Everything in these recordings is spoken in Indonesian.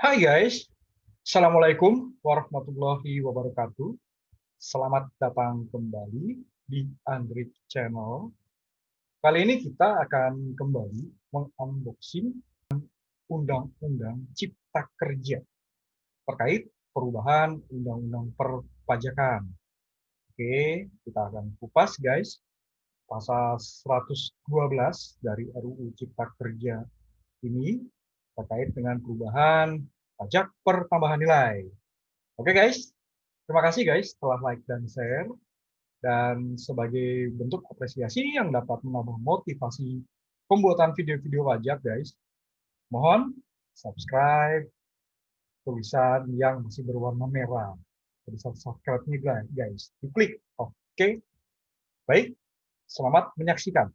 Hai guys, Assalamualaikum warahmatullahi wabarakatuh. Selamat datang kembali di Android Channel. Kali ini kita akan kembali mengunboxing Undang-Undang Cipta Kerja terkait perubahan Undang-Undang Perpajakan. Oke, kita akan kupas guys, pasal 112 dari RUU Cipta Kerja ini terkait dengan perubahan pajak pertambahan nilai. Oke guys, terima kasih guys telah like dan share. Dan sebagai bentuk apresiasi yang dapat menambah motivasi pembuatan video-video pajak guys, mohon subscribe tulisan yang masih berwarna merah. Tulisan subscribe-nya guys, diklik. Oke, baik. Selamat menyaksikan.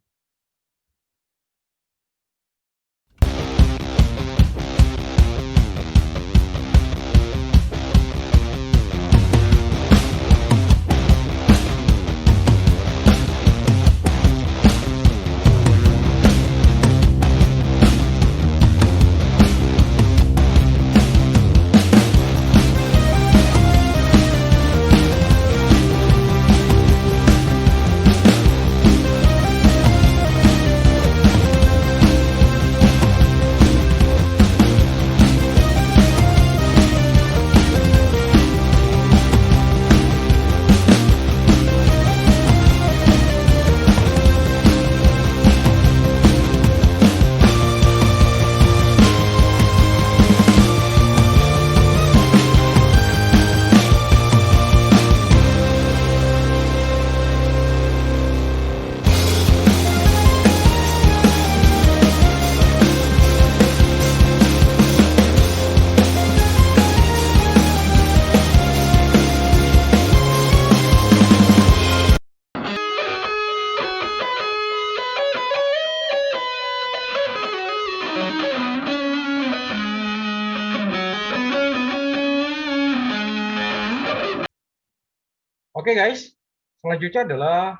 Oke guys, selanjutnya adalah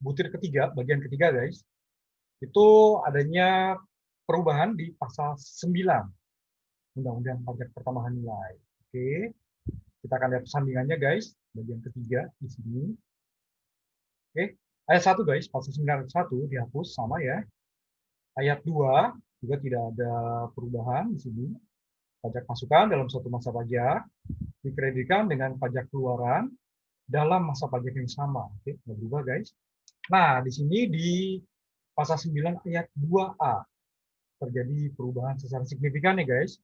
butir ketiga, bagian ketiga guys. Itu adanya perubahan di pasal 9 Undang-Undang Pajak Pertambahan Nilai. Oke, kita akan lihat sandingannya guys, bagian ketiga di sini. Oke, ayat 1 guys, pasal 9 ayat 1 dihapus sama ya. Ayat 2 juga tidak ada perubahan di sini. Pajak masukan dalam suatu masa pajak dikreditkan dengan pajak keluaran dalam masa pajak yang sama. Oke, nggak berubah guys. Nah, di sini di pasal 9 ayat 2A terjadi perubahan secara signifikan nih guys.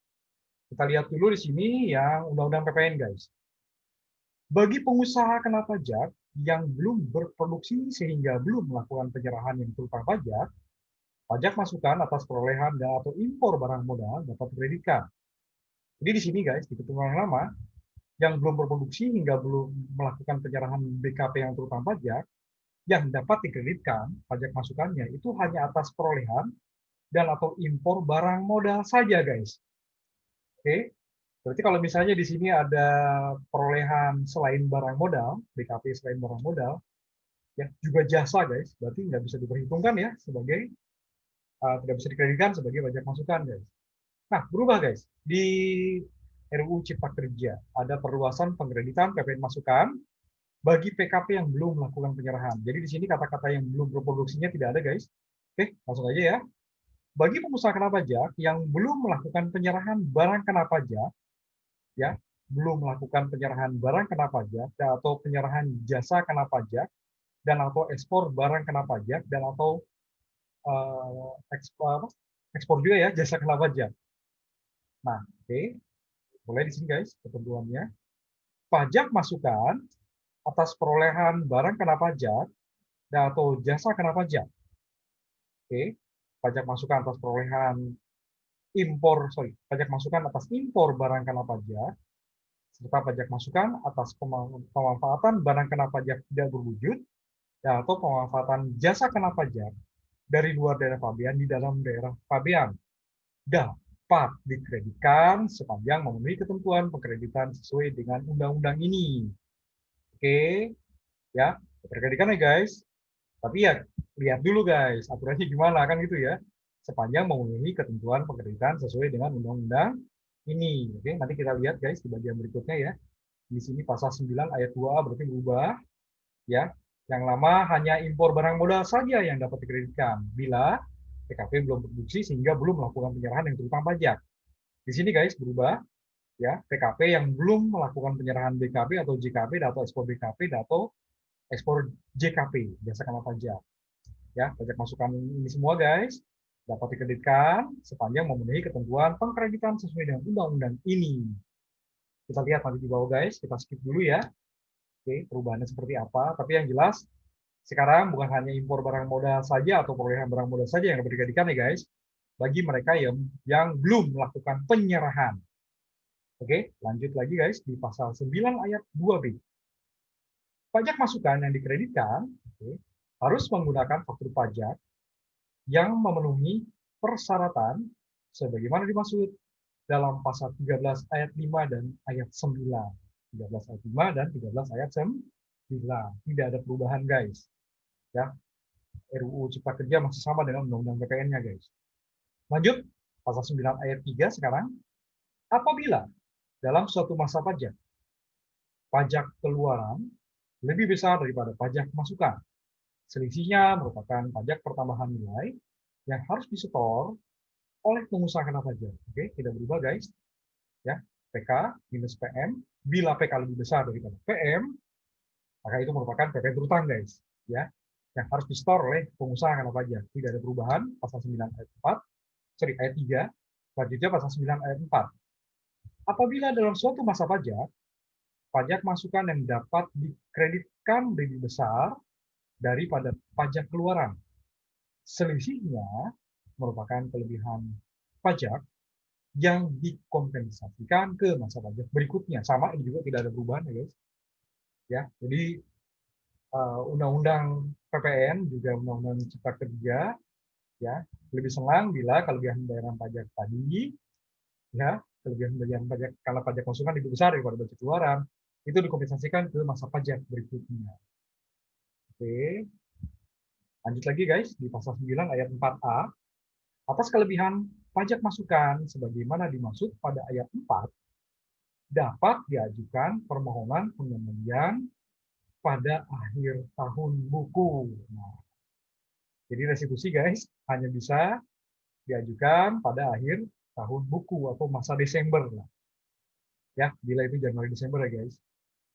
Kita lihat dulu di sini yang Undang-Undang PPN guys. Bagi pengusaha kena pajak yang belum berproduksi sehingga belum melakukan penyerahan yang berupa pajak, pajak masukan atas perolehan dan atau impor barang modal dapat dikreditkan. Jadi di sini guys, di ketentuan yang lama, yang belum berproduksi hingga belum melakukan penyerahan BKP yang terutama pajak, yang dapat dikreditkan pajak masukannya itu hanya atas perolehan dan atau impor barang modal saja guys. Oke, berarti kalau misalnya di sini ada perolehan selain barang modal, BKP selain barang modal, ya juga jasa guys, berarti nggak bisa diperhitungkan ya sebagai tidak bisa dikreditkan sebagai pajak masukan guys. Nah, berubah guys. Di RUU Cipta Kerja ada perluasan pengkreditan PPN masukan bagi PKP yang belum melakukan penyerahan. Jadi di sini kata-kata yang belum berproduksinya tidak ada guys. Oke, langsung aja ya. Bagi pengusaha kena pajak yang belum melakukan penyerahan barang kena pajak, ya, belum melakukan penyerahan barang kena pajak atau penyerahan jasa kena pajak dan atau ekspor barang kena pajak dan atau ekspor juga ya jasa kena pajak. Nah, oke, mulai di sini guys ketentuannya. Pajak masukan atas perolehan barang kena pajak dan atau jasa kena pajak. Oke, pajak masukan atas perolehan pajak masukan atas impor barang kena pajak serta pajak masukan atas pemanfaatan barang kena pajak tidak berwujud atau pemanfaatan jasa kena pajak dari luar daerah pabean di dalam daerah pabean dapat dikreditkan sepanjang memenuhi ketentuan pengkreditan sesuai dengan undang-undang ini. Oke, ya, terkreditkan ya guys. Tapi ya lihat dulu guys, aturannya gimana kan gitu ya. Sepanjang memenuhi ketentuan pengkreditan sesuai dengan undang-undang ini. Oke, nanti kita lihat guys di bagian berikutnya ya. Di sini pasal 9 ayat 2 berarti berubah ya. Yang lama hanya impor barang modal saja yang dapat dikreditkan bila PKP belum produksi sehingga belum melakukan penyerahan yang terutang pajak. Di sini guys berubah ya, PKP yang belum melakukan penyerahan BKP atau JKP atau ekspor BKP atau ekspor JKP, jasa kena pajak. Ya, pajak masukan ini semua guys dapat dikreditkan sepanjang memenuhi ketentuan pengkreditan sesuai dengan undang-undang ini. Kita lihat nanti di bawah guys, kita skip dulu ya. Oke, perubahannya seperti apa? Tapi yang jelas sekarang bukan hanya impor barang modal saja atau perolehan barang modal saja yang dapat dikreditkan ya guys, bagi mereka yang belum melakukan penyerahan. Oke, lanjut lagi guys di pasal 9 ayat 2B. Pajak masukan yang dikreditkan harus menggunakan faktur pajak yang memenuhi persyaratan sebagaimana dimaksud dalam pasal 13 ayat 5 dan ayat 9. 13 ayat 5 dan 13 ayat 9. Tidak ada perubahan guys. Ya, RUU Cipta Kerja masih sama dengan Undang-Undang PPN-nya guys. Lanjut, pasal 9 ayat 3 sekarang. Apabila dalam suatu masa pajak keluaran lebih besar daripada pajak masukan, selisihnya merupakan pajak pertambahan nilai yang harus disetor oleh pengusaha kena pajak. Oke, tidak berubah guys. Ya, PK minus PM. Bila PK lebih besar daripada PM, maka itu merupakan PPN terutang guys. Ya, yang harus disetor oleh pengusaha kena pajak. Tidak ada perubahan pasal 9 ayat 4, ayat 3, selanjutnya pasal 9 ayat 4. Apabila dalam suatu masa pajak masukan yang dapat dikreditkan lebih besar daripada pajak keluaran. Selisihnya merupakan kelebihan pajak yang dikompensasikan ke masa pajak berikutnya. Sama, ini juga tidak ada perubahan ya guys. Ya, jadi undang-undang PPN juga undang-undang Cipta Kerja ya lebih senang bila kelebihan bayaran pajak tadi ya kelebihan bayaran pajak kalau pajak masukan lebih besar daripada pajak keluaran itu dikompensasikan ke masa pajak berikutnya. Oke, lanjut lagi guys di pasal 9 ayat 4A. Atas kelebihan pajak masukan sebagaimana dimaksud pada ayat 4 dapat diajukan permohonan pengembalian pada akhir tahun buku. Nah, jadi restitusi guys hanya bisa diajukan pada akhir tahun buku atau masa Desember lah. Ya, bila itu Januari Desember ya guys.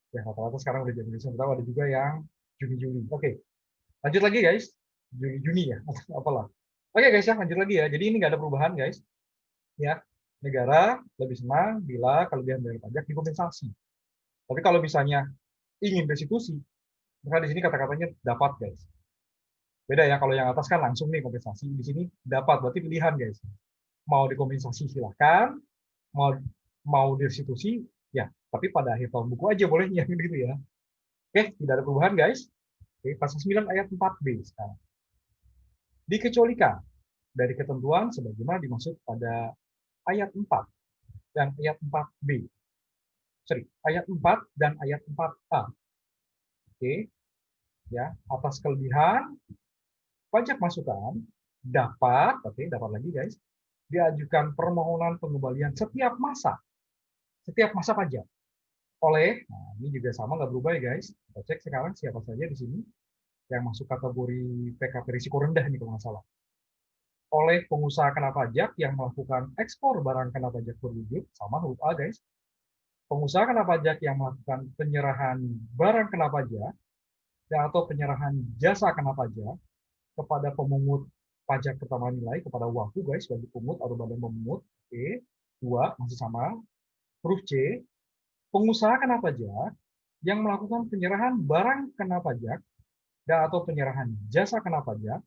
Ya rata-rata sekarang udah Januari Desember, ada juga yang Juni Juli. Oke, lanjut lagi guys. Juni Juni ya, apalah. Oke guys ya, lanjut lagi ya. Jadi ini nggak ada perubahan guys. Ya, negara lebih senang bila kelebihan dari pajak dikompensasi. Tapi kalau misalnya ingin restitusi, maka di sini kata-katanya dapat guys. Beda ya, kalau yang atas kan langsung nih kompensasi, di sini dapat, berarti pilihan guys. Mau dikompensasi silahkan, mau mau direstitusi ya, tapi pada akhir tahun buku aja bolehnya gitu ya. Oke, tidak ada perubahan guys. Oke, pasal 9 ayat 4B sekarang. Dikecualikan dari ketentuan sebagaimana dimaksud pada ayat 4 dan ayat 4B. Ayat 4 dan ayat 4A. Oke, ya, atas kelebihan pajak masukan dapat lagi guys, diajukan permohonan pengembalian setiap masa pajak oleh, nah ini juga sama nggak berubah ya guys. Kita cek sekarang siapa saja di sini yang masuk kategori PKP risiko rendah nih kalau nggak salah. Oleh pengusaha kena pajak yang melakukan ekspor barang kena pajak berwujud, sama huruf A guys. Pengusaha kena pajak yang melakukan penyerahan barang kena pajak dan atau penyerahan jasa kena pajak kepada pemungut pajak pertama nilai kepada WAKU guys bagi pungut atau badan pemungut. Oke, 2 masih sama. Huruf C, pengusaha kena pajak yang melakukan penyerahan barang kena pajak dan atau penyerahan jasa kena pajak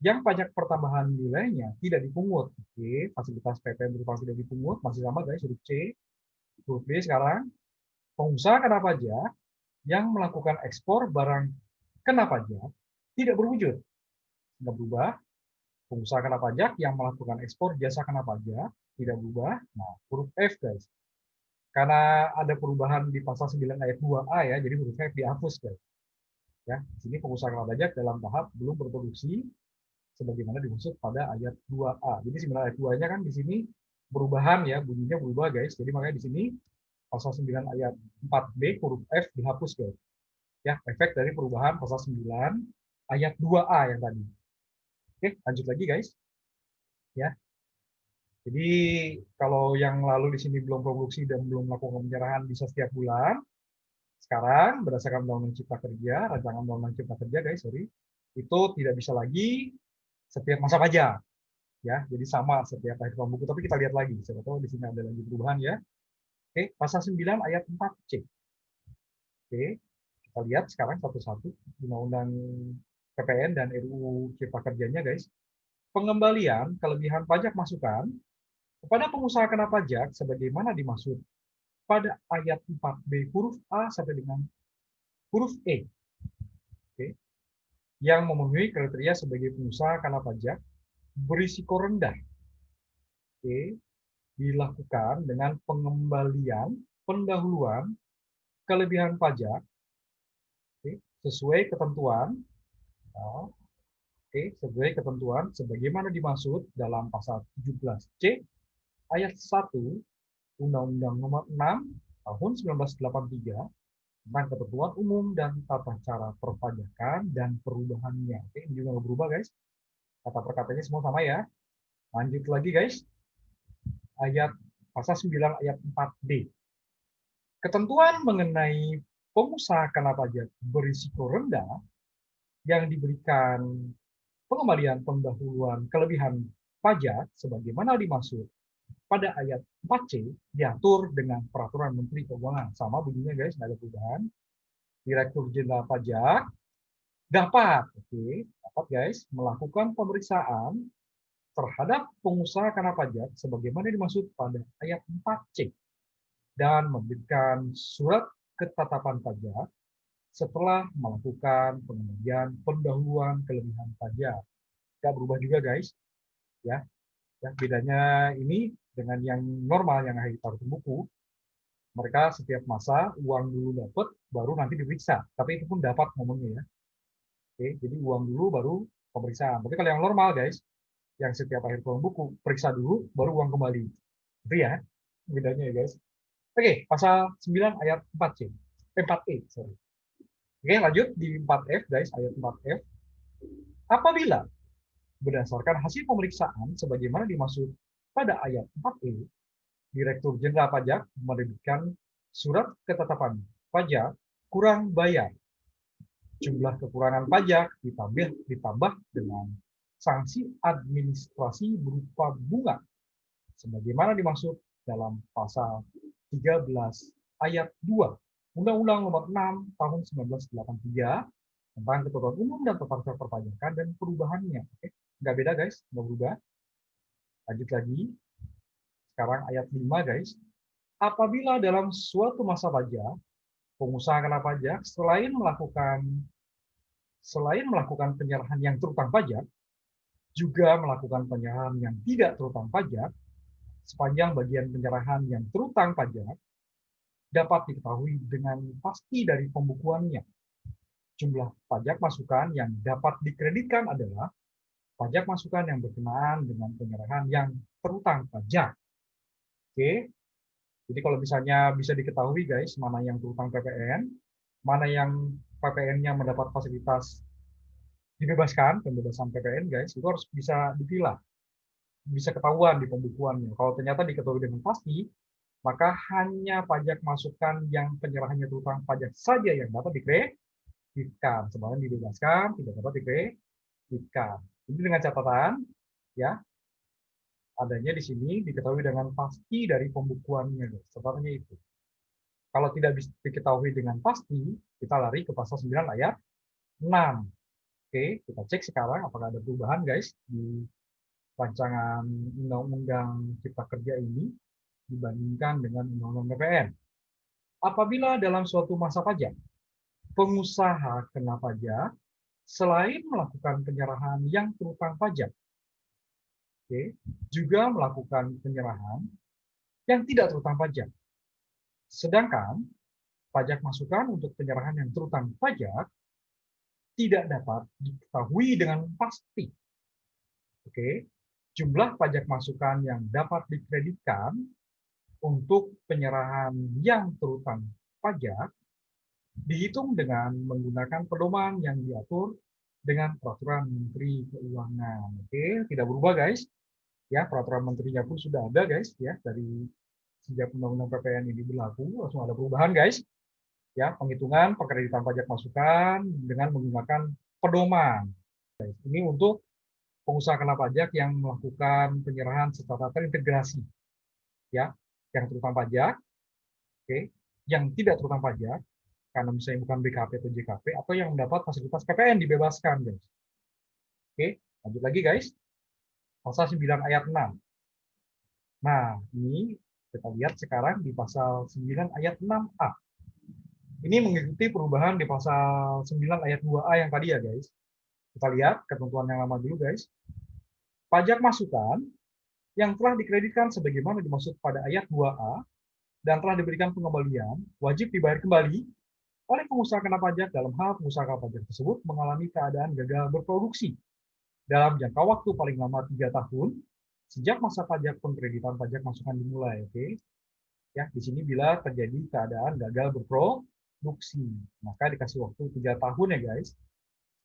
yang pajak pertambahan nilainya tidak dipungut. Oke, fasilitas PPN berupa tidak dipungut masih sama guys, huruf C. Huruf B sekarang, pengusaha kena pajak yang melakukan ekspor barang kena pajak tidak berwujud. Tidak berubah. Pengusaha kena pajak yang melakukan ekspor jasa kena pajak tidak berubah. Nah, huruf F guys. Karena ada perubahan di pasal 9 ayat 2A ya, jadi huruf F dihapus guys. Ya, di sini pengusaha kena pajak dalam tahap belum berproduksi sebagaimana dimaksud pada ayat 2A. Jadi 9 ayat 2-nya kan di sini perubahan ya, bunyinya berubah guys. Jadi makanya di sini pasal 9 ayat 4B huruf F dihapus guys. Ya, efek dari perubahan pasal 9 ayat 2A yang tadi. Oke, lanjut lagi guys. Ya. Jadi kalau yang lalu di sini belum produksi dan belum melakukan penyerahan bisa setiap bulan. Sekarang berdasarkan Undang-Undang Cipta Kerja, rancangan Undang-Undang Cipta Kerja guys, sorry, itu tidak bisa lagi setiap masa pajak. Ya, jadi sama setiap akhir tahun buku, tapi kita lihat lagi. Siapa tahu di sini ada lagi perubahan ya. Oke, pasal 9 ayat 4C. Oke, kita lihat sekarang satu-satu Undang-Undang PPN dan RUU Cipta Kerjanya guys. Pengembalian kelebihan pajak masukan kepada pengusaha kena pajak sebagaimana dimaksud pada ayat 4B huruf A sampai dengan huruf E. Oke, yang memenuhi kriteria sebagai pengusaha kena pajak berisiko rendah. Oke, dilakukan dengan pengembalian pendahuluan kelebihan pajak sesuai ketentuan sesuai ketentuan sebagaimana dimaksud dalam pasal 17C ayat 1 Undang-Undang Nomor 6 Tahun 1983 tentang ketentuan umum dan tata cara perpajakan dan perubahannya. Oke, ini juga nggak berubah guys. Kata perkataannya semua sama ya. Lanjut lagi guys. Ayat pasal 9 ayat 4D. Ketentuan mengenai pengusaha kena pajak berisiko rendah yang diberikan pengembalian pendahuluan kelebihan pajak sebagaimana dimaksud pada ayat 4C diatur dengan peraturan Menteri Keuangan. Sama bunyinya guys, nggak ada perubahan. Direktur Jenderal Pajak dapat guys melakukan pemeriksaan terhadap pengusaha kena pajak sebagaimana dimaksud pada ayat 4C dan memberikan surat ketetapan pajak setelah melakukan pengembalian pendahuluan kelebihan pajak. Tidak berubah juga guys, ya. Bedanya ini dengan yang normal yang akhir tahun buku, mereka setiap masa uang dulu dapat, baru nanti diperiksa. Tapi itu pun dapat ngomongnya ya. Oke, jadi uang dulu baru pemeriksaan. Tapi kalau yang normal guys, yang setiap akhir tahun buku periksa dulu, baru uang kembali. Itu ya bedanya ya guys. Oke, pasal 9 ayat 4C. 4E, sorry. Oke, lanjut di 4F guys, ayat 4F. Apabila berdasarkan hasil pemeriksaan sebagaimana dimaksud pada ayat 4E, Direktur Jenderal Pajak menerbitkan surat ketetapan pajak kurang bayar. Jumlah kekurangan pajak ditambah dengan sanksi administrasi berupa bunga sebagaimana dimaksud dalam pasal 13 ayat 2 Undang-Undang Nomor 6 Tahun 1983 tentang ketentuan umum dan tata cara perpajakan dan perubahannya. Oke, nggak beda guys, nggak berubah. Lanjut lagi. Sekarang ayat 5 guys. Apabila dalam suatu masa pajak, pengusaha kena pajak selain melakukan penyerahan yang terutang pajak, juga melakukan penyerahan yang tidak terutang pajak, sepanjang bagian penyerahan yang terutang pajak dapat diketahui dengan pasti dari pembukuannya. Jumlah pajak masukan yang dapat dikreditkan adalah pajak masukan yang berkenaan dengan penyerahan yang terutang pajak. Oke, jadi kalau misalnya bisa diketahui guys, mana yang terutang PPN, mana yang PPN-nya mendapat fasilitas dibebaskan, pembebasan PPN guys, itu harus bisa dipilah, bisa ketahuan di pembukuannya. Kalau ternyata diketahui dengan pasti, maka hanya pajak masukan yang penyerahannya terutang pajak saja yang dapat dikreditkan, sebagian dibebaskan, tidak dapat dikreditkan. Ini dengan catatan, ya, adanya di sini diketahui dengan pasti dari pembukuannya, guys. Catatannya itu. Kalau tidak bisa diketahui dengan pasti, kita lari ke pasal 9 ayat 6. Oke, kita cek sekarang apakah ada perubahan, guys, di rancangan Undang-Undang Cipta Kerja ini dibandingkan dengan Undang-Undang PPN. Apabila dalam suatu masa pajak, pengusaha kena pajak selain melakukan penyerahan yang terutang pajak, juga melakukan penyerahan yang tidak terutang pajak. Sedangkan pajak masukan untuk penyerahan yang terutang pajak tidak dapat diketahui dengan pasti. Oke, jumlah pajak masukan yang dapat dikreditkan untuk penyerahan yang terutang pajak dihitung dengan menggunakan pedoman yang diatur dengan peraturan Menteri Keuangan. Oke, tidak berubah guys. Ya, peraturan menterinya pun sudah ada guys ya, dari sejak Undang-Undang PPN ini berlaku langsung ada perubahan guys. Ya, penghitungan pengkreditan pajak masukan dengan menggunakan pedoman. Ini untuk pengusaha kena pajak yang melakukan penyerahan secara terintegrasi, ya, yang terutang pajak, oke, yang tidak terutang pajak, karena misalnya bukan BKP atau JKP, atau yang mendapat fasilitas PPN dibebaskan, guys. Oke, lanjut lagi, guys. Pasal 9 ayat 6. Nah, ini kita lihat sekarang di pasal 9 ayat 6A. Ini mengikuti perubahan di pasal 9 ayat 2A yang tadi ya, guys. Kita lihat ketentuan yang lama dulu, guys. Pajak masukan yang telah dikreditkan sebagaimana dimaksud pada ayat 2A dan telah diberikan pengembalian, wajib dibayar kembali oleh pengusaha kena pajak dalam hal pengusaha kena pajak tersebut mengalami keadaan gagal berproduksi dalam jangka waktu paling lama 3 tahun sejak masa pajak pengkreditan pajak masukan dimulai. Oke, ya di sini bila terjadi keadaan gagal berproduksi, maka dikasih waktu 3 tahun ya guys,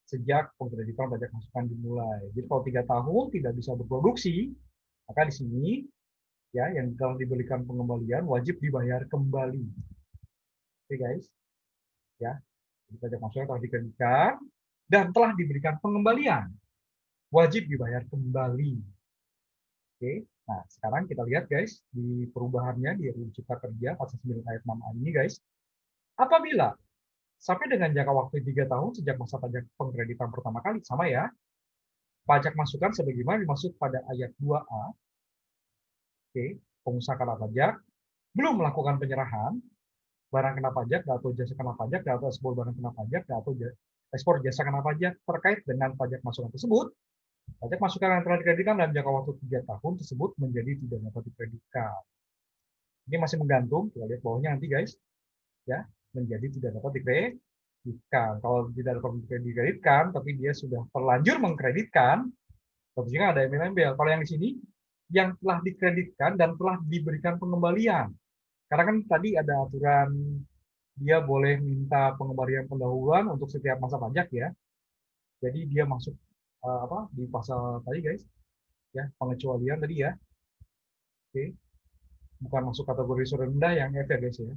sejak pengkreditan pajak masukan dimulai. Jadi kalau 3 tahun tidak bisa berproduksi, maka di sini ya yang telah diberikan pengembalian wajib dibayar kembali. Oke guys, ya pajak masukan telah dikreditkan dan telah diberikan pengembalian, wajib dibayar kembali. Oke, nah sekarang kita lihat guys di perubahannya di RUU Cipta Kerja pasal 9 ayat 6A ini guys. Apabila sampai dengan jangka waktu 3 tahun sejak masa pajak pengkreditan pertama kali, sama ya, pajak masukan sebagaimana dimaksud pada ayat 2A, oke, pengusaha kena pajak belum melakukan penyerahan barang kena pajak atau jasa kena pajak atau ekspor barang kena pajak atau ekspor jasa kena pajak terkait dengan pajak masukan tersebut, pajak masukan yang telah dikreditkan dalam jangka waktu 3 tahun tersebut menjadi tidak dapat dikreditkan. Ini masih menggantung, kita lihat bawahnya nanti guys, ya, menjadi tidak dapat dikreditkan. Kalau tidak dapat dikreditkan, tapi dia sudah terlanjur mengkreditkan, tentunya ada embel-embel. Kalau yang di sini, yang telah dikreditkan dan telah diberikan pengembalian. Karena kan tadi ada aturan dia boleh minta pengembalian pendahuluan untuk setiap masa pajak ya. Jadi dia masuk di pasal tadi guys, ya pengecualian tadi ya. Oke, bukan masuk kategori rendah yang F ya guys ya.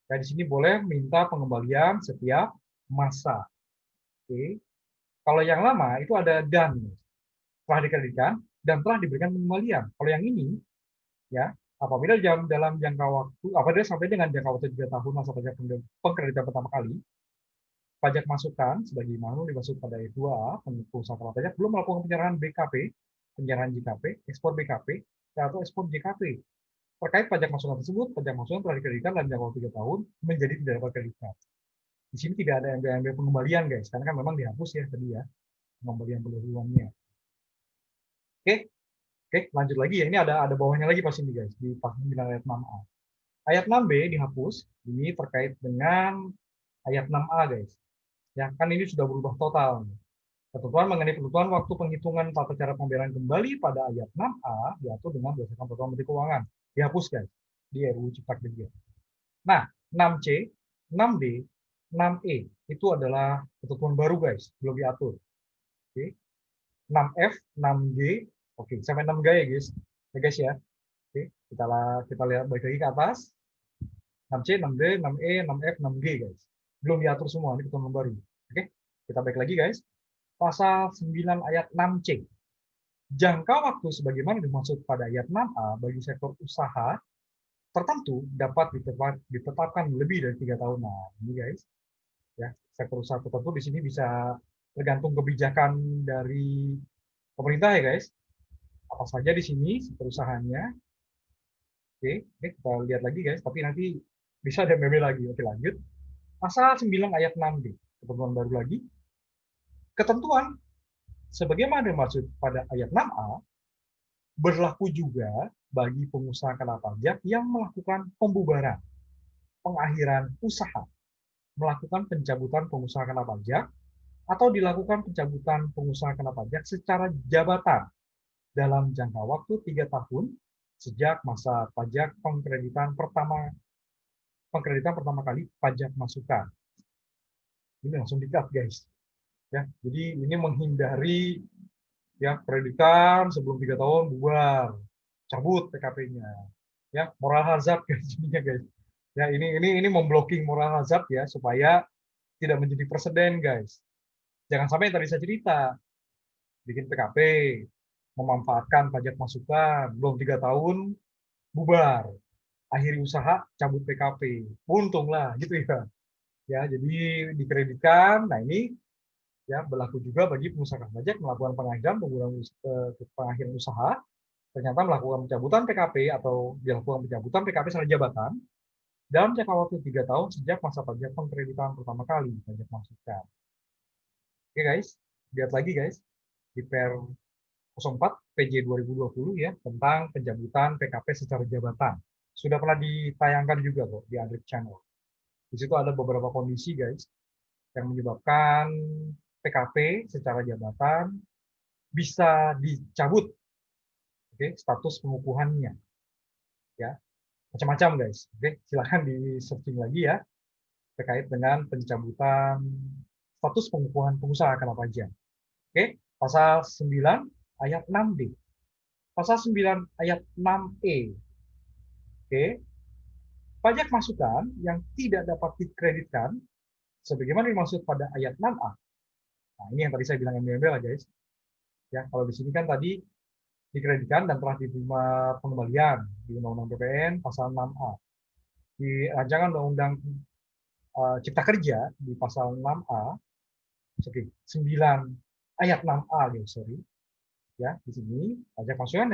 Nah, di sini boleh minta pengembalian setiap masa. Oke. Kalau yang lama itu ada dan telah dikreditkan dan telah diberikan pengembalian. Kalau yang ini ya, apabila dalam jangka waktu apabila sampai dengan jangka waktu 3 tahun masa pajak pengkreditan pertama kali, pajak masukan sebagaimana dimaksud pada ayat 2A, pengusaha kena pajak belum melakukan penyerahan BKP, penyerahan JKP, ekspor BKP, atau ekspor JKP. Terkait pajak masukan tersebut, pajak masukan telah dikreditkan dalam jangka waktu 3 tahun menjadi tidak dapat kreditkan. Di sini tidak ada embel-embel pengembalian guys, karena kan memang dihapus ya tadi ya, pengembalian pendahuluannya. Oke, oke, lanjut lagi ya. Ini ada bawahnya lagi pas ini guys, di pasal 9 ayat 6A. Ayat 6B dihapus, ini terkait dengan ayat 6A guys. Ya, kan ini sudah berubah total. Ketentuan mengenai penentuan waktu penghitungan tata cara pembayaran kembali pada ayat 6A diatur dengan berdasarkan peraturan Menteri Keuangan. Dihapus guys di RUU Cipta Kerja. Nah, 6C, 6D, 6E itu adalah ketentuan baru guys, belum diatur. Oke. 6F, 6G, oke, sampai 6G ya guys. Ya guys ya. Oke, kita lihat balik lagi ke atas. 6C, 6D, 6E, 6F, 6G guys. Belum diatur semua, ini ketentuan baru. Oke, kita balik lagi guys. Pasal 9 ayat 6C. Jangka waktu sebagaimana dimaksud pada ayat 6A bagi sektor usaha tertentu dapat ditetapkan lebih dari 3 tahun. Nah, ini guys, ya sektor usaha tertentu di sini bisa tergantung kebijakan dari pemerintah ya guys. Apa saja di sini sektor usahanya. Oke, kita lihat lagi guys, tapi nanti bisa ada meme lagi. Oke, lanjut. Pasal 9 ayat 6D, ketentuan baru lagi. Ketentuan sebagaimana dimaksud pada ayat 6A berlaku juga bagi pengusaha kena pajak yang melakukan pembubaran, pengakhiran usaha, melakukan pencabutan pengusaha kena pajak, atau dilakukan pencabutan pengusaha kena pajak secara jabatan dalam jangka waktu 3 tahun sejak masa pajak pengkreditan pertama kali pajak masukan. Ini langsung di-cut, guys. Ya, jadi ini menghindari ya kreditan sebelum 3 tahun bubar, cabut PKP-nya. Ya, moral hazard guys jadinya, guys. Ya, ini memblocking moral hazard ya supaya tidak menjadi presiden, guys. Jangan sampai yang tadi saya cerita, bikin PKP, memanfaatkan pajak masukan, belum 3 tahun, bubar. Akhiri usaha, cabut PKP. Untunglah, gitu ya. Ya, jadi dikreditkan. Nah, ini ya berlaku juga bagi pengusaha pajak melakukan pengakhiran pengakhiran usaha, ternyata melakukan pencabutan PKP atau dilakukan pencabutan PKP secara jabatan dalam jangka waktu 3 tahun sejak masa pajak pengkreditan pertama kali pajak masukan. Oke guys, lihat lagi guys di Per 04 PJ 2020 ya tentang pencabutan PKP secara jabatan. Sudah pernah ditayangkan juga kok di Android Channel. Di situ ada beberapa kondisi guys yang menyebabkan PKP secara jabatan bisa dicabut, oke, status pengukuhannya, ya, macam-macam guys. Oke, silahkan di searching lagi ya terkait dengan pencabutan status pengukuhan pengusaha kena pajak. Oke, pasal 9 ayat 6D. Pasal 9 ayat 6E. Oke, pajak masukan yang tidak dapat dikreditkan sebagaimana dimaksud pada ayat 6A. Nah, ini yang tadi saya bilang embel-embel guys. Ya, kalau di sini kan tadi dikreditkan dan telah diterima pengembalian di Undang-Undang PPN pasal 6A. Di rancangan Undang-Undang Cipta Kerja di pasal 6A, oke, 9 ayat 6A, guys, sorry. Ya, di sini pajak masukan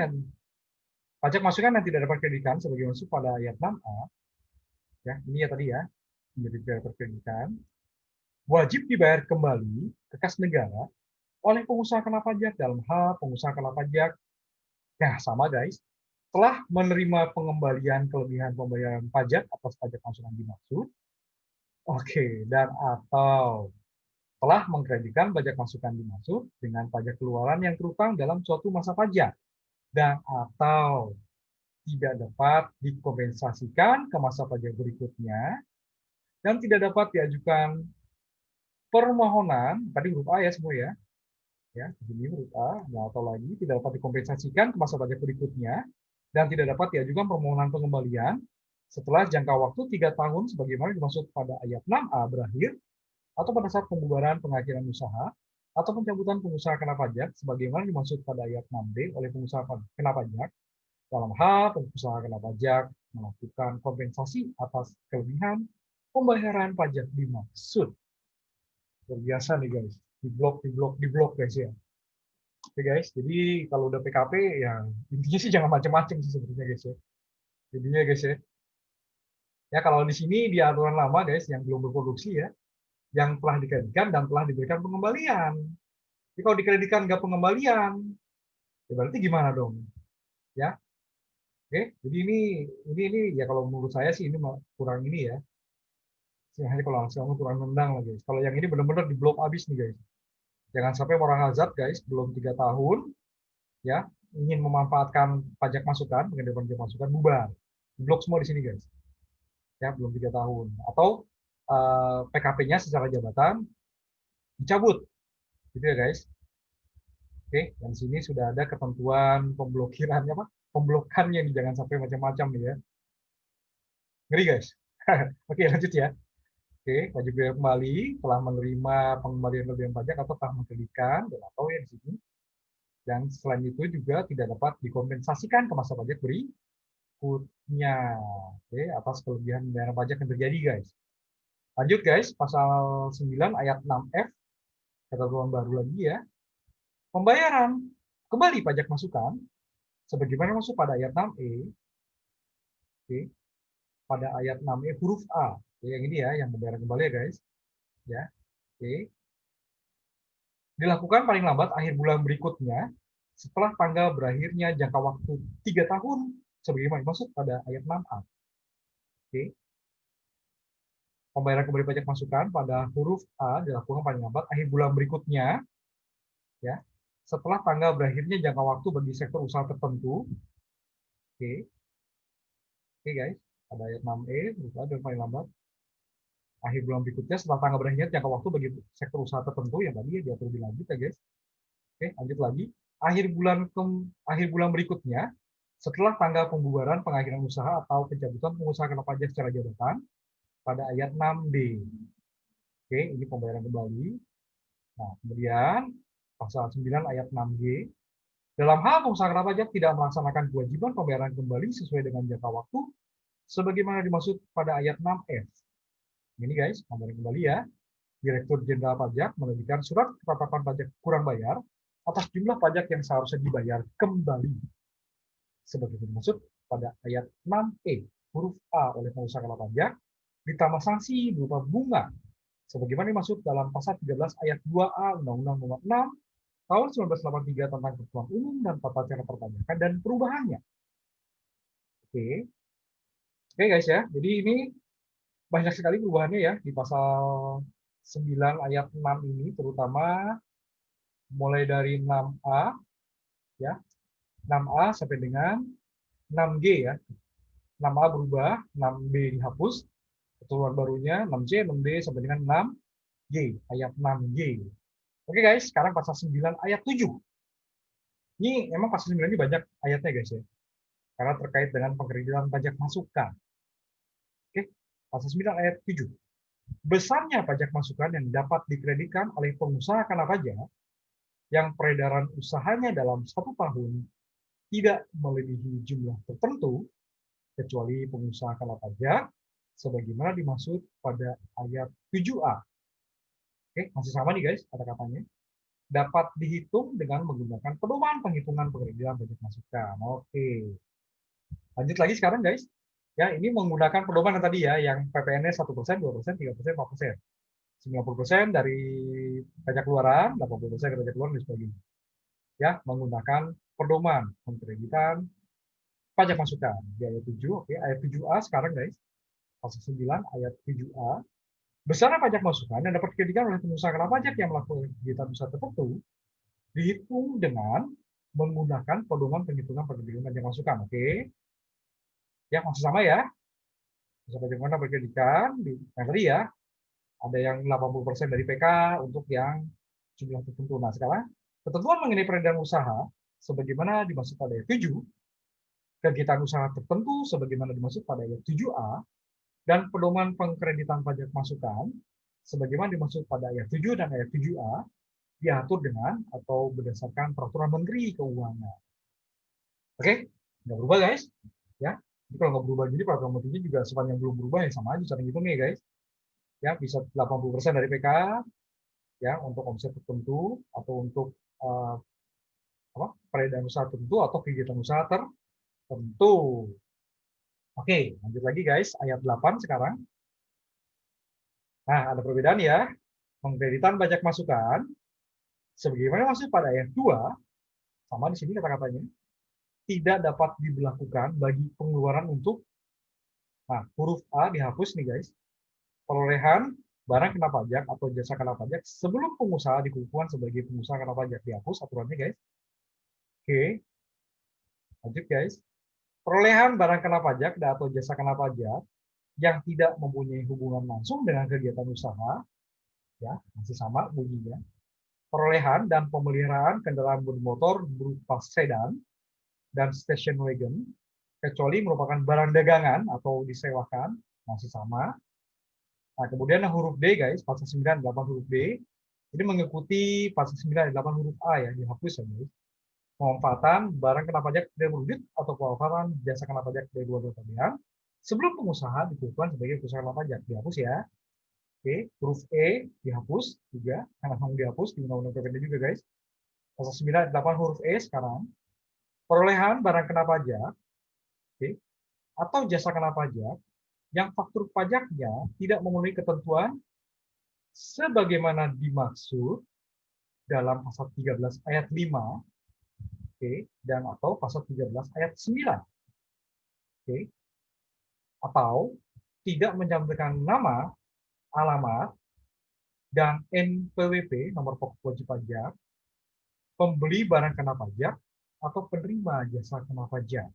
yang tidak dapat kreditkan sebagai masuk pada ayat 6A, ya, ini ya tadi ya, menjadi tidak dapat kreditkan, wajib dibayar kembali ke kas negara oleh pengusaha kena pajak dalam hal pengusaha kena pajak. Nah, sama guys, telah menerima pengembalian kelebihan pembayaran pajak atas pajak masukan dimaksud, oke, dan atau telah mengkreditkan pajak masukan dimaksud dengan pajak keluaran yang terutang dalam suatu masa pajak dan atau tidak dapat dikompensasikan ke masa pajak berikutnya dan tidak dapat diajukan permohonan, tadi huruf A ya semua ya, ini huruf A, nah, atau lagi tidak dapat dikompensasikan ke masa pajak berikutnya dan tidak dapat diajukan permohonan pengembalian setelah jangka waktu 3 tahun sebagaimana dimaksud pada ayat 6A berakhir atau pada saat pembubaran pengakhiran usaha atau pencabutan pengusaha kena pajak sebagaimana dimaksud pada ayat 6B oleh pengusaha kena pajak dalam hal pengusaha kena pajak melakukan kompensasi atas kelebihan pembayaran pajak dimaksud. Luar biasa nih guys, di blok guys ya. Oke guys, jadi kalau udah PKP ya intinya sih jangan macam-macam sih sebenarnya guys ya. Jadinya guys ya. Ya kalau di sini di aturan lama guys yang belum berproduksi ya, yang telah dikreditkan dan telah diberikan pengembalian. Jadi kalau dikreditkan nggak pengembalian, ya berarti gimana dong? Ya, oke. Jadi ini ya kalau menurut saya sih ini kurang ini ya. Hanya kalau langsung kurang nendang lah guys. Kalau yang ini benar-benar diblok abis nih guys. Jangan sampai moral hazard guys, belum 3 tahun, ya ingin memanfaatkan pajak masukan, pengendalian pajak masukan bubar. Diblok semua di sini guys. Ya belum 3 tahun. Atau PKP-nya secara jabatan dicabut, gitu ya guys. Oke, dan sini sudah ada ketentuan pemblokirannya, Pak. Pemblokannya nih, jangan sampai macam-macam nih ya. Ngeri, guys. Oke, lanjut ya. Oke, wajib bayar kembali telah menerima pengembalian kelebihan pajak atau telah mengkreditkan dan atau ya di sini. Dan selain itu juga tidak dapat dikompensasikan ke masa pajak berikutnya. Oke, atas kelebihan pembayaran pajak yang terjadi, guys. Lanjut, guys, pasal 9 ayat 6F, ketentuan baru lagi ya. Pembayaran kembali pajak masukan sebagaimana masuk pada ayat 6E, oke, pada ayat 6E huruf A. Oke, yang ini ya, yang pembayaran kembali ya guys. Ya, oke. Dilakukan paling lambat akhir bulan berikutnya setelah tanggal berakhirnya jangka waktu 3 tahun sebagaimana dimaksud pada ayat 6A. Oke. Pembayaran kembali pajak masukan pada huruf A dilakukan paling lambat akhir bulan berikutnya ya, setelah tanggal berakhirnya jangka waktu bagi sektor usaha tertentu. Oke, oke guys, ada ayat 6E, berupa dan paling lambat akhir bulan berikutnya setelah tanggal berakhirnya jangka waktu bagi sektor usaha tertentu yang tadi ya diatur lebih lanjut ya guys. Oke, lanjut lagi. Akhir bulan berikutnya setelah tanggal pembubaran pengakhiran usaha atau pencabutan pengusaha kena pajak secara jabatan pada ayat 6D. Oke, ini pembayaran kembali. Nah, kemudian pasal 9 ayat 6G. Dalam hal pengusaha kena pajak tidak melaksanakan kewajiban pembayaran kembali sesuai dengan jangka waktu sebagaimana dimaksud pada ayat 6F. Ini guys, pembayaran kembali ya. Direktur Jenderal Pajak menerbitkan surat ketetapan pajak kurang bayar atas jumlah pajak yang seharusnya dibayar kembali sebagai dimaksud pada ayat 6E huruf A oleh pengusaha kena pajak ditambah sanksi berupa bunga sebagaimana dimaksud dalam pasal 13 ayat 2A Undang-Undang Nomor 6 tahun 1983 tentang ketentuan umum dan tata cara perpajakan dan perubahannya. Oke. Oke guys ya. Jadi ini banyak sekali perubahannya ya di pasal 9 ayat 6 ini, terutama mulai dari 6A ya. 6A sampai dengan 6G ya. 6A berubah, 6B dihapus, ketentuan barunya 6C, 6D sampai dengan 6G, ayat 6G. Oke guys, sekarang pasal 9 ayat 7. Ini memang pasal 9 ini banyak ayatnya guys ya. Karena terkait dengan pengkreditan pajak masukan. Oke, pasal 9 ayat 7. Besarnya pajak masukan yang dapat dikreditkan oleh pengusaha kena pajak yang peredaran usahanya dalam 1 tahun tidak melebihi jumlah tertentu kecuali pengusaha kena pajak sebagaimana dimaksud pada ayat 7A. Oke, masih sama nih guys kata-katanya. Dapat dihitung dengan menggunakan pedoman penghitungan pengkreditan pajak masukan. Oke. Lanjut lagi sekarang guys. Ya, ini menggunakan pedoman yang tadi ya, yang PPN-nya 1%, 2%, 3%, 4%. 90% dari pajak keluaran, 80% dari pajak keluaran dan sebagainya. Ya, menggunakan pedoman pengkreditan pajak masukan di ayat 7. Oke, ayat 7A sekarang guys. Pasal 9 ayat 7A. Besarnya pajak masukan yang dapat dikreditkan oleh pengusaha kena pajak yang melakukan kegiatan usaha tertentu dihitung dengan menggunakan pedoman penghitungan pengkreditan pajak masukan. Oke. Ya, masih sama ya. Bagaimana berkreditan di yang tadi ya. Ada yang 80% dari PK untuk yang jumlah tertentu. Nah, sekarang ketentuan mengenai peredaran usaha sebagaimana dimaksud pada ayat 7, kegiatan usaha tertentu sebagaimana dimaksud pada ayat 7A, dan pedoman pengkreditan pajak masukan sebagaimana dimaksud pada ayat 7 dan ayat 7A diatur dengan atau berdasarkan peraturan Menteri Keuangan. Oke, nggak berubah guys. Ya, jadi kalau nggak berubah jadi peraturan menterinya juga sepanjang belum berubah ya sama aja cara ngitungnya guys. Ya, bisa 80% dari PK ya untuk omset tertentu atau untuk peredaran usaha tertentu atau kegiatan usaha tertentu. Oke, lanjut lagi guys, ayat 8 sekarang. Nah, ada perbedaan ya. Pengkreditan pajak masukan sebagaimana maksud pada ayat 2, sama di sini kata-katanya, tidak dapat diberlakukan bagi pengeluaran untuk, nah huruf A dihapus nih guys, perolehan barang kena pajak atau jasa kena pajak sebelum pengusaha dikukuhkan sebagai pengusaha kena pajak. Dihapus aturannya guys. Oke, lanjut guys. Perolehan barang kena pajak atau jasa kena pajak yang tidak mempunyai hubungan langsung dengan kegiatan usaha, ya masih sama bunyinya. Perolehan dan pemeliharaan kendaraan bermotor berupa sedan dan station wagon, kecuali merupakan barang dagangan atau disewakan, masih sama. Nah, kemudian huruf D guys, pasal 9 8 huruf D, ini mengikuti pasal 9 8 huruf A ya, dihapus ya guys. Pemanfaatan barang kena pajak dari berwujud atau pemanfaatan jasa kena pajak dari dua pilihan sebelum pengusaha dikukuhkan sebagai pengusaha kena pajak. Dihapus ya. Oke, huruf E dihapus juga, karena mau dihapus di undang-undang PPN juga guys. Pasal 9 8 huruf E sekarang. Perolehan barang kena pajak, oke, atau jasa kena pajak yang faktur pajaknya tidak memenuhi ketentuan sebagaimana dimaksud dalam pasal 13 ayat 5, oke, dan atau pasal 13 ayat 9. Oke. Atau tidak mencantumkan nama, alamat, dan NPWP, nomor pokok wajib pajak, pembeli barang kena pajak atau penerima jasa kena pajak.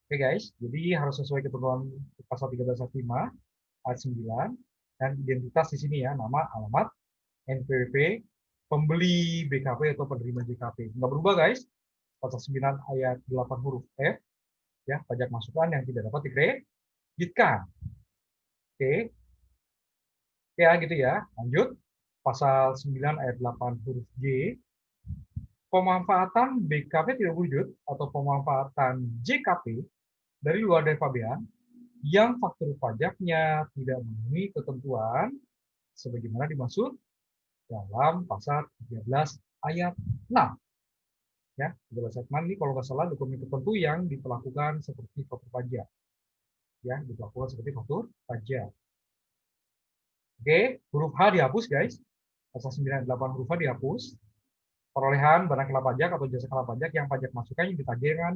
Oke guys, jadi harus sesuai ketentuan pasal 13.5 ayat 9 dan identitas di sini ya, nama, alamat, NPWP, pembeli BKP atau penerima JKP. Nggak berubah guys, pasal 9 ayat 8 huruf F, ya, pajak masukan yang tidak dapat dikreditkan. Oke, ya gitu ya. Lanjut, pasal 9 ayat 8 huruf G, pemanfaatan BKP tidak wujud atau pemanfaatan JKP dari luar dari pabean yang faktur pajaknya tidak memenuhi ketentuan sebagaimana dimaksud dalam pasal 13 ayat 6. Ya, 13 ayat 6 ini kalau nggak salah dokumen tertentu yang diperlakukan seperti faktur pajak. Ya, diperlakukan seperti faktur pajak. Oke, huruf H dihapus guys. Pasal 98 huruf H dihapus. Perolehan barang kena pajak atau jasa kena pajak yang pajak masukan yang ditagihkan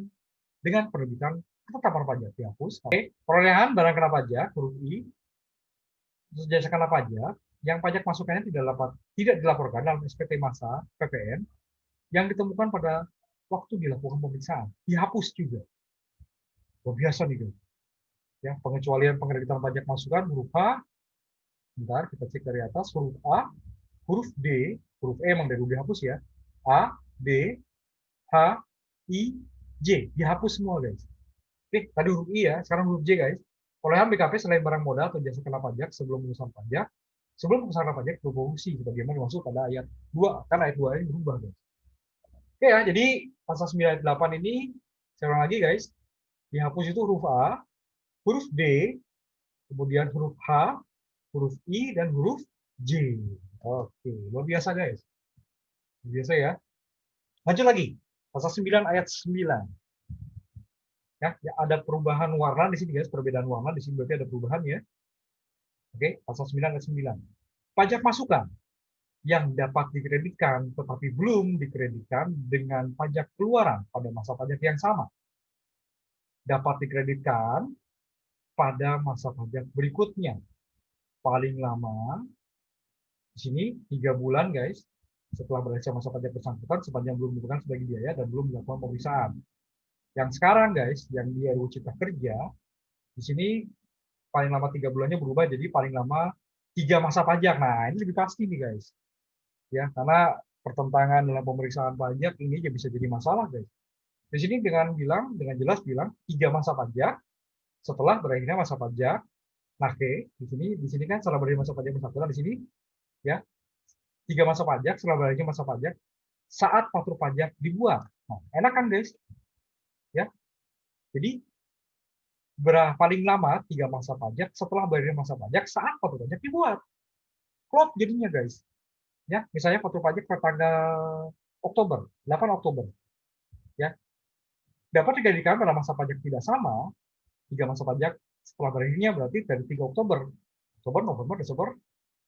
dengan penerbitan ketetapan pajak dihapus. Oke, perolehan barang kena pajak huruf I, jasa kena pajak yang pajak masukannya tidak dilaporkan dalam SPT masa PPN yang ditemukan pada waktu dilakukan pemeriksaan dihapus juga. Luar biasa nih guys. Ya, pengecualian pengreditan pajak masukan huruf H. Bentar, kita cek dari atas huruf A, huruf D, huruf E emang dari dihapus ya. A, D, H, I, J dihapus semua guys. Oke, tadi huruf I ya, sekarang huruf J guys. Perolehan BKP selain barang modal atau jasa kena pajak sebelum pengusahaan pajak, sebelum pengusahaan pajak berfungsi sebagaimana dimaksud pada ayat 2, kan ayat 2 ini berubah guys. Oke ya, jadi pasal 98 ini saya ulang lagi guys. Dihapus itu huruf A, huruf D, kemudian huruf H, huruf I, dan huruf J. Oke, luar biasa guys. Luar biasa ya. Lanjut lagi, pasal 9 ayat 9. Ya, ada perubahan warna di sini guys, perbedaan warna di sini berarti ada perubahan ya. Oke, pasal 9 ayat 9. Pajak masukan yang dapat dikreditkan tetapi belum dikreditkan dengan pajak keluaran pada masa pajak yang sama dapat dikreditkan pada masa pajak berikutnya. Paling lama di sini 3 bulan guys setelah berakhir masa pajak bersangkutan sepanjang belum ditentukan sebagai biaya dan belum dilakukan pemeriksaan. Yang sekarang guys, yang di RUU Cipta Kerja di sini paling lama 3 bulannya berubah jadi paling lama 3 masa pajak. Nah, ini lebih pasti nih guys. Ya, karena pertentangan dalam pemeriksaan pajak ini bisa jadi masalah guys. Di sini dengan jelas bilang 3 masa pajak setelah berakhirnya masa pajak. Nah, oke, di sini kan setelah berakhir masa pajak bersangkutan di sini ya 3 masa pajak setelah berakhirnya masa pajak saat faktur pajak dibuat. Nah, enak kan guys? Ya. Jadi paling lama 3 masa pajak setelah berakhirnya masa pajak saat faktur pajak dibuat. Klop jadinya guys. Ya, misalnya faktur pajak pada tanggal Oktober, 8 Oktober. Ya. Dapat dijadikan pada masa pajak tidak sama, 3 masa pajak setelah berakhirnya berarti dari 3 Oktober. Oktober, November, Desember,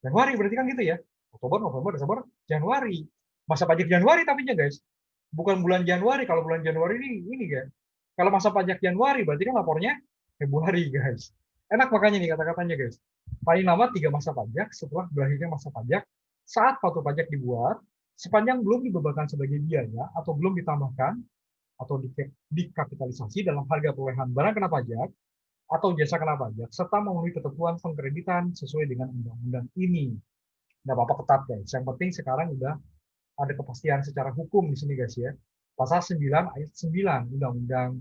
Januari berarti kan gitu ya. Oktober, November, Desember, Januari. Masa pajak Januari tapi guys. Bukan bulan Januari. Kalau bulan Januari ini guys. Kalau masa pajak Januari berarti kan lapornya Februari guys. Enak makanya nih kata-katanya guys. Paling lama 3 masa pajak setelah berakhirnya masa pajak saat faktur pajak dibuat sepanjang belum dibebankan sebagai biaya atau belum ditambahkan atau dikapitalisasi dalam harga perolehan barang kena pajak atau jasa kena pajak serta memenuhi ketentuan pengkreditan sesuai dengan undang-undang ini. Nggak apa-apa ketat guys. Yang penting sekarang udah ada kepastian secara hukum di sini guys ya. Pasal 9 ayat 9 Undang-Undang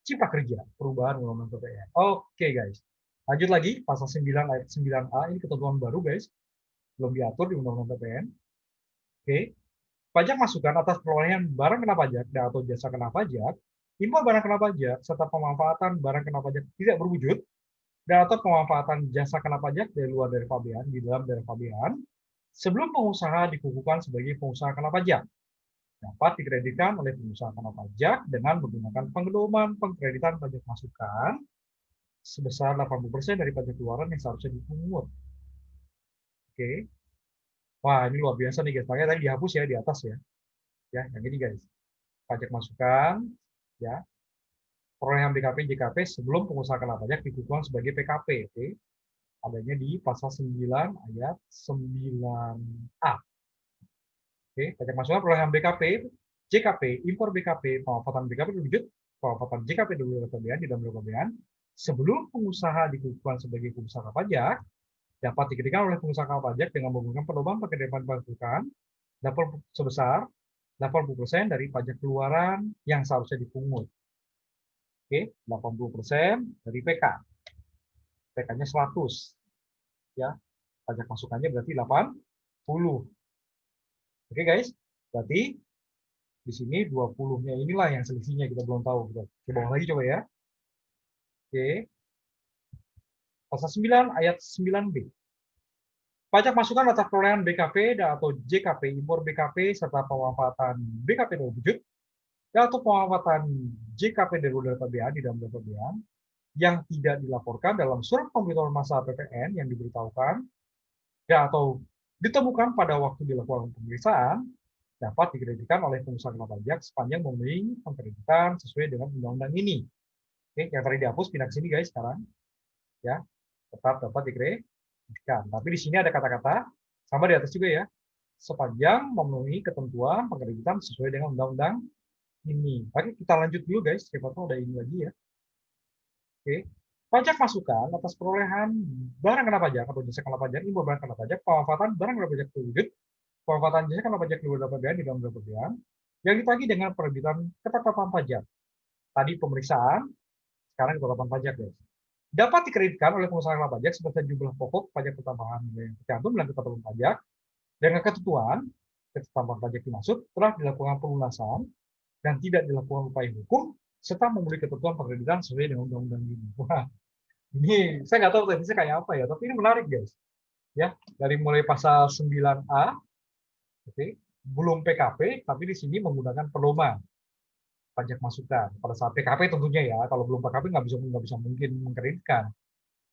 Cipta Kerja, perubahan Undang-Undang PPN. Oke guys. Lanjut lagi, pasal 9 ayat 9A, ini ketentuan baru guys. Belum diatur di Undang-Undang PPN. Oke. Pajak masukan atas perolehan barang kena pajak dan atau jasa kena pajak, impor barang kena pajak, serta pemanfaatan barang kena pajak tidak berwujud, dan atau pemanfaatan jasa kena pajak dari luar dari pabean, di dalam daerah pabean, sebelum pengusaha dikukuhkan sebagai pengusaha kena pajak. Dapat dikreditkan oleh pengusaha kena pajak dengan menggunakan penggelombang pengkreditan pajak masukan sebesar 80% dari pajak keluaran yang seharusnya dipungut. Oke. Wah, ini luar biasa nih guys. Makanya tadi dihapus ya di atas ya. Ya, yang ini guys. Pajak masukan, ya. Perolehan BKP JKP sebelum pengusaha kena pajak dikukuhkan sebagai PKP. Oke. Adanya di pasal 9 ayat 9A. Oke, pajak masukan perolehan BKP, JKP, impor BKP, pemanfaatan BKP berwujud, pemanfaatan JKP dulu APBN di dalam APBN, sebelum pengusaha dikukuhkan sebagai pengusaha pajak, dapat dikenakan oleh pengusaha pajak dengan menggunakan perlombaan penerimaan pasukan dapat sebesar 80% dari pajak keluaran yang seharusnya dipungut. Oke, 80% dari PK. PK-nya 100. Ya, pajak masukannya berarti 80. Oke guys, berarti di sini 20-nya inilah yang selisihnya kita belum tahu. Kita coba lagi coba ya. Oke. Pasal 9 ayat 9B. Pajak masukan atas perolehan BKP atau JKP, impor BKP serta pemanfaatan BKP dalam wujud atau pemanfaatan JKP darurat APBN di dalam APBN yang tidak dilaporkan dalam surat pemberitahuan masa PPN yang diberitahukan atau ditemukan pada waktu dilakukan pemeriksaan dapat dikreditkan oleh pengusaha kena pajak sepanjang memenuhi pengkreditan sesuai dengan undang-undang ini. Oke, yang tadi dihapus pindah ke sini guys sekarang. Ya, tetap dapat dikreditkan. Tapi di sini ada kata-kata sama di atas juga ya. Sepanjang memenuhi ketentuan pengkreditan sesuai dengan undang-undang ini. Oke, kita lanjut dulu guys. Siapa tahu ada ini lagi ya. Oke. Pajak masukan atas perolehan barang kena pajak atau jasa kena pajak, impor barang kena pajak, pemanfaatan barang kena pajak terwujud, pemanfaatan jasa kena pajak luar APBN di dalam APBN yang ditagih dengan penerbitan ketetapan pajak. Tadi pemeriksaan, sekarang ketetapan pajak guys. Dapat dikreditkan oleh pengusaha kena pajak sebesar jumlah pokok pajak tambahan yang tercantum dalam ketetapan pajak dengan ketentuan ketetapan pajak dimaksud telah dilakukan pelunasan dan tidak dilakukan upaya hukum serta memenuhi ketentuan pengkreditan sesuai dengan undang-undang ini. Wah, ini saya nggak tahu teknisnya kayak apa ya, tapi ini menarik guys. Ya, dari mulai pasal 9A, oke, belum PKP, tapi di sini menggunakan pedoman pajak masukan. Pada saat PKP tentunya ya, kalau belum PKP nggak bisa mungkin mengkreditkan.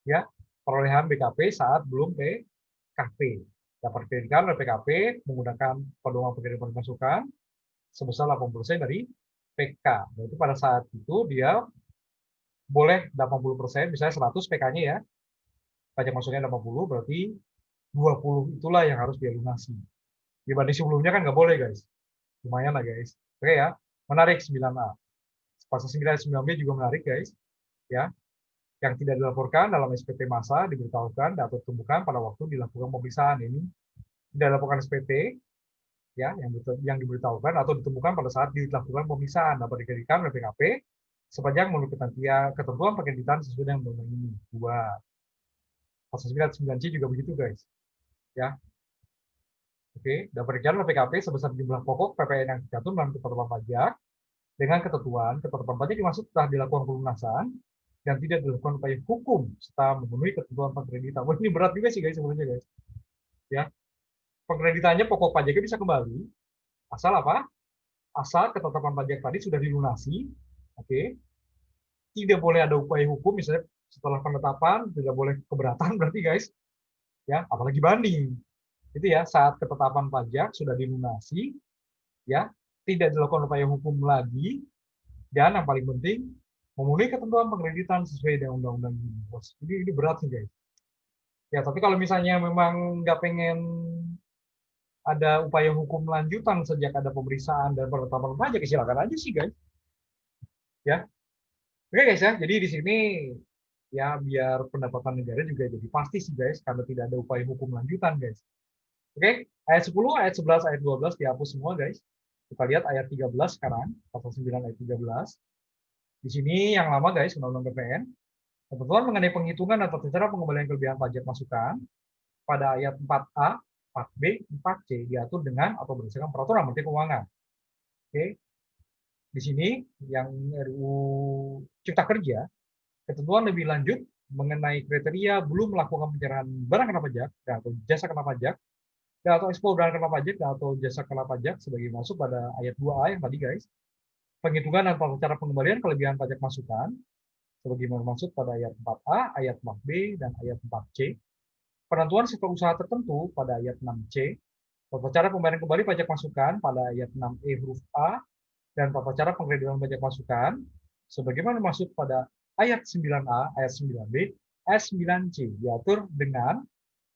Ya, perolehan BKP saat belum PKP. Dapat dikreditkan oleh PKP menggunakan pedoman pengkreditan masukan sebesar 80% dari PK. Berarti pada saat itu dia boleh 80%, misalnya 100 PK-nya ya, pajak masuknya 80, berarti 20 itulah yang harus dia lunasi. Dibanding sebelumnya kan nggak boleh guys. Lumayan lah guys. Oke ya, menarik 9A. Pasal 9 dan 9B juga menarik guys. Ya, yang tidak dilaporkan dalam SPT masa diberitahukan atau ditemukan pada waktu dilakukan pemeriksaan. Ini tidak dilaporkan SPT, ya, yang diberitahukan atau ditemukan pada saat dilakukan pemeriksaan dapat dikreditkan oleh PKP sepanjang menurut ketentuan pengkreditan sesuai dengan undang-undang ini. 2. Pasal 9 9C juga begitu guys. Ya. Oke, dapat dikreditkan oleh PKP sebesar jumlah pokok PPN yang tercantum dalam ketetapan pajak dengan ketetapan pajak dimaksud telah dilakukan pelunasan dan tidak dilakukan upaya hukum serta memenuhi ketentuan pengkreditan. Wah, ini berat juga sih guys sebenarnya guys. Ya. Pengkreditannya pokok pajaknya bisa kembali asal apa? Asal ketetapan pajak tadi sudah dilunasi. Oke. Tidak boleh ada upaya hukum misalnya setelah penetapan tidak boleh keberatan berarti guys. Ya, apalagi banding. Itu ya, saat ketetapan pajak sudah dilunasi, ya, tidak dilakukan upaya hukum lagi, dan yang paling penting memenuhi ketentuan pengkreditan sesuai dengan undang-undang ini. Ini berat sih guys. Ya, tapi kalau misalnya memang nggak pengen ada upaya hukum lanjutan sejak ada pemeriksaan dan penetapan pajak, silakan aja sih guys. Ya, oke guys ya. Jadi di sini ya biar pendapatan negara juga jadi pasti sih guys, karena tidak ada upaya hukum lanjutan guys. Oke, ayat 10, ayat 11, ayat 12 dihapus semua guys. Kita lihat ayat 13 sekarang, pasal 9 ayat 13. Di sini yang lama guys, Undang-Undang PPN. Ketentuan mengenai penghitungan atau cara pengembalian kelebihan pajak masukan pada ayat 4A, 4B, 4C diatur dengan atau berdasarkan peraturan Menteri Keuangan. Oke. Di sini yang RUU Cipta Kerja, ketentuan lebih lanjut mengenai kriteria belum melakukan penyerahan barang kena pajak atau jasa kena pajak atau ekspor barang kena pajak atau jasa kena pajak sebagai masuk pada ayat 2A yang tadi guys. Penghitungan dan cara pengembalian kelebihan pajak masukan sebagaimana maksud pada ayat 4A, ayat 4B, dan ayat 4C. Penentuan sektor usaha tertentu pada ayat 6C. Tata cara pembayaran kembali pajak masukan pada ayat 6E huruf A dan tata cara pengkreditan pajak masukan sebagaimana maksud pada ayat 9A, ayat 9B, ayat 9C diatur dengan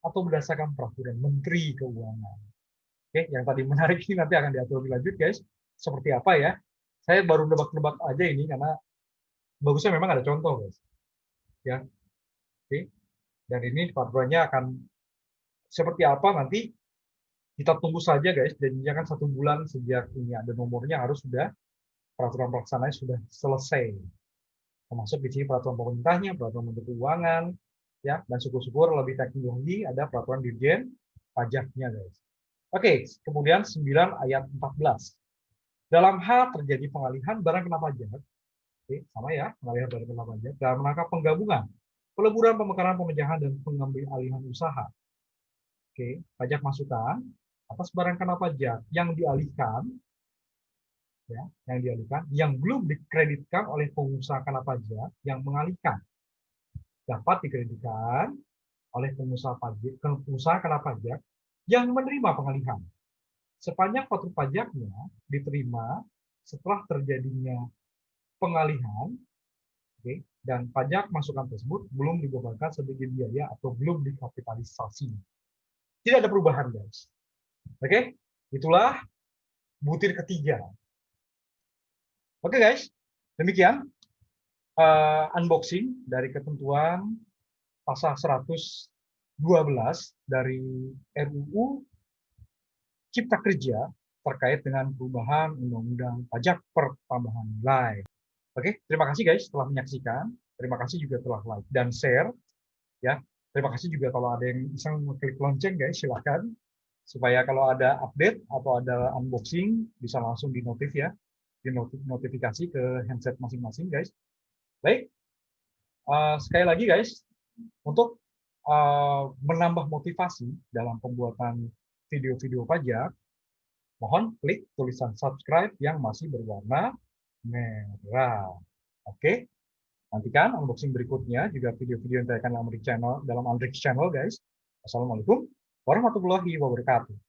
atau berdasarkan peraturan Menteri Keuangan. Oke, yang tadi menarik ini nanti akan diatur lebih lanjut, guys. Seperti apa ya? Saya baru nebak-nebak aja ini karena bagusnya memang ada contoh, guys. Ya, oke. Dan ini peraturannya akan seperti apa nanti kita tunggu saja, guys. Jadinya kan 1 bulan sejak ini ada nomornya harus sudah peraturan pelaksananya sudah selesai. Termasuk di sini peraturan pemerintahnya, peraturan menteri keuangan, ya, dan syukur-syukur lebih teknologi ada peraturan dirjen pajaknya, guys. Oke, kemudian 9 ayat 14. Dalam hal terjadi pengalihan barang kena pajak, oke, sama ya, pengalihan barang kena pajak, dalam rangka penggabungan, peleburan, pemekaran, pemecahan, dan pengambil alihan usaha. Oke, pajak masukan atas barang kena pajak yang dialihkan, ya, yang belum dikreditkan oleh pengusaha kena pajak yang mengalihkan, dapat dikreditkan oleh pengusaha kena pajak yang menerima pengalihan sepanjang faktur pajaknya diterima setelah terjadinya pengalihan, okay, dan pajak masukan tersebut belum dibebankan sebagai biaya atau belum dikapitalisasi. Tidak ada perubahan, guys. Oke, okay? Itulah butir ketiga. Oke, okay, guys, demikian unboxing dari ketentuan pasal 112 dari RUU Cipta Kerja terkait dengan perubahan Undang-Undang Pajak Pertambahan Nilai. Oke, terima kasih guys telah menyaksikan. Terima kasih juga telah like dan share. Ya, terima kasih juga kalau ada yang iseng klik lonceng guys, silakan supaya kalau ada update atau ada unboxing bisa langsung di notif ya, di notifikasi ke handset masing-masing guys. Baik, sekali lagi guys, untuk menambah motivasi dalam pembuatan video-video pajak, mohon klik tulisan subscribe yang masih berwarna merah. Oke, nantikan unboxing berikutnya juga video-video yang saya akan dalam Andrik Channel guys. Assalamualaikum warahmatullahi wabarakatuh.